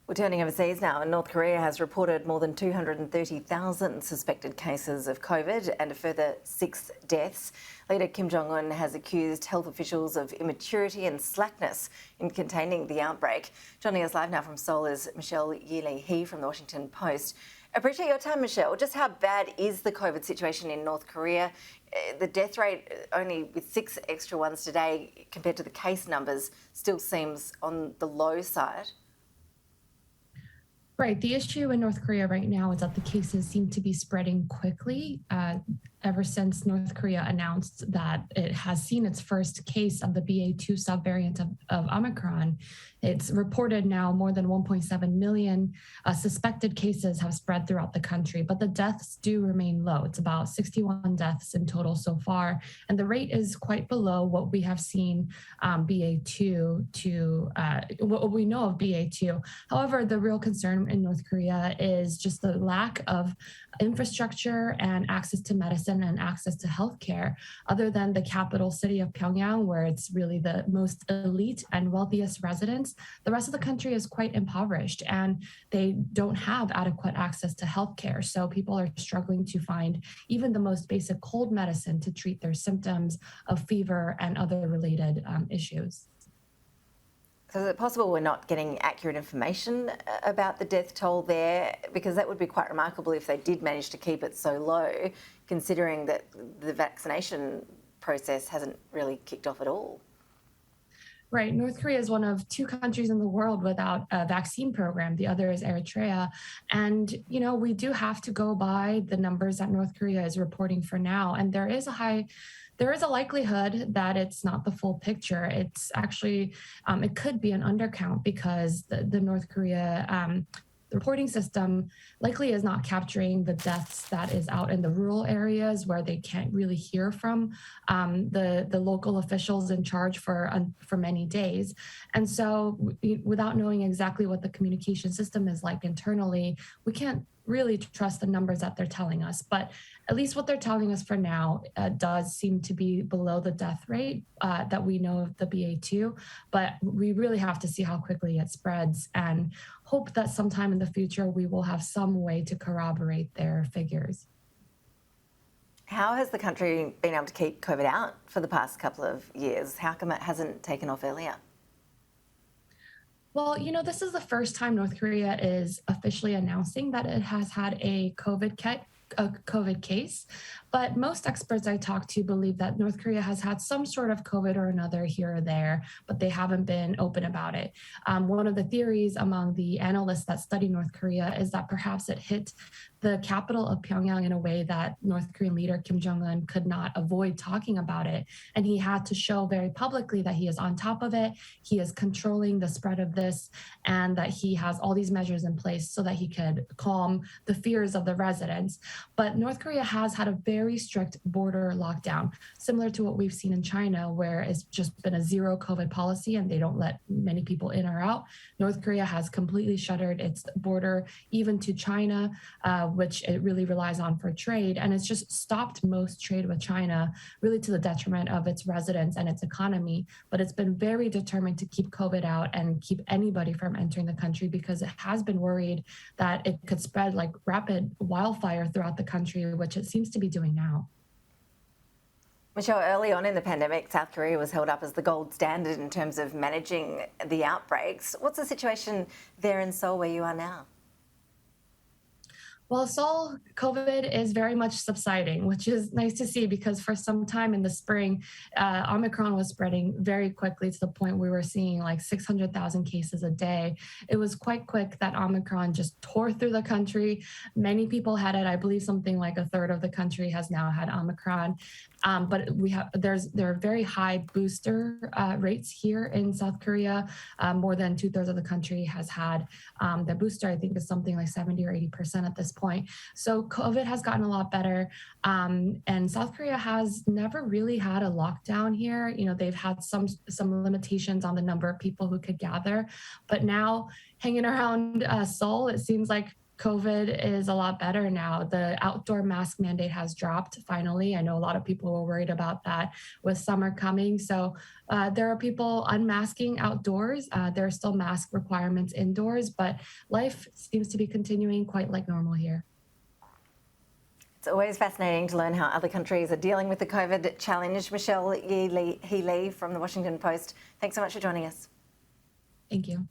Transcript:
We're turning overseas now, and North Korea has reported more than 230,000 suspected cases of COVID and a further 6 deaths. Leader Kim Jong Un has accused health officials of immaturity and slackness in containing the outbreak. Joining us live now from Seoul is Ye Hee Lee from the Washington Post. Appreciate your time, Michelle. Just how bad is the COVID situation in North Korea? The death rate, only with 6 extra ones today compared to the case numbers, still seems on the low side. Right. The issue in North Korea right now is that the cases seem to be spreading quickly. Ever since North Korea announced that it has seen its first case of the BA.2 subvariant of Omicron, it's reported now more than 1.7 million suspected cases have spread throughout the country, but the deaths do remain low. It's about 61 deaths in total so far, and the rate is quite below what we have seen BA.2 to what we know of BA.2. However, the real concern in North Korea is just the lack of infrastructure and access to medicine and access to healthcare. Other than the capital city of Pyongyang, where it's really the most elite and wealthiest residents, the rest of the country is quite impoverished and they don't have adequate access to healthcare. So people are struggling to find even the most basic cold medicine to treat their symptoms of fever and other related issues. So is it possible we're not getting accurate information about the death toll there? Because that would be quite remarkable if they did manage to keep it so low, considering that the vaccination process hasn't kicked kicked off at all. Right. North Korea is one of 2 countries in the world without a vaccine program. The other is Eritrea. And, we do have to go by the numbers that North Korea is reporting for now. And there is a likelihood that it's not the full picture. It's actually, it could be an undercount because the North Korea reporting system likely is not capturing the deaths that is out in the rural areas where they can't really hear from the local officials in charge for many days. And so without knowing exactly what the communication system is like internally, we can't really trust the numbers that they're telling us. But at least what they're telling us for now does seem to be below the death rate that we know of the BA.2. But we really have to see how quickly it spreads and hope that sometime in the future we will have some way to corroborate their figures. How has the country been able to keep COVID out for the past couple of years? How come it hasn't taken off earlier? Well, this is the first time North Korea is officially announcing that it has had a COVID case. But most experts I talk to believe that North Korea has had some sort of COVID or another here or there, but they haven't been open about it. One of the theories among the analysts that study North Korea is that perhaps it hit the capital of Pyongyang in a way that North Korean leader Kim Jong Un could not avoid talking about it. And he had to show very publicly that he is on top of it, he is controlling the spread of this, and that he has all these measures in place so that he could calm the fears of the residents. But North Korea has had a very strict border lockdown, similar to what we've seen in China, where it's just been a zero COVID policy and they don't let many people in or out. North Korea has completely shuttered its border, even to China, which it really relies on for trade. And it's just stopped most trade with China, really to the detriment of its residents and its economy. But it's been very determined to keep COVID out and keep anybody from entering the country because it has been worried that it could spread like rapid wildfire throughout the country, which it seems to be doing now. Michelle, early on in the pandemic, South Korea was held up as the gold standard in terms of managing the outbreaks. What's the situation there in Seoul where you are now? Well, Seoul, COVID is very much subsiding, which is nice to see because for some time in the spring, Omicron was spreading very quickly to the point we were seeing like 600,000 cases a day. It was quite quick that Omicron just tore through the country. Many people had it. I believe something like a third of the country has now had Omicron. But there are very high booster rates here in South Korea. More than 2/3 of the country has had the booster. I think is something like 70 or 80% at this point. So COVID has gotten a lot better. And South Korea has never really had a lockdown here. They've had some limitations on the number of people who could gather. But now hanging around Seoul, it seems like COVID is a lot better now. The outdoor mask mandate has dropped finally. I know a lot of people were worried about that with summer coming. So there are people unmasking outdoors. There are still mask requirements indoors, but life seems to be continuing quite like normal here. It's always fascinating to learn how other countries are dealing with the COVID challenge. Michelle Ye Hee Lee from the Washington Post, thanks so much for joining us. Thank you.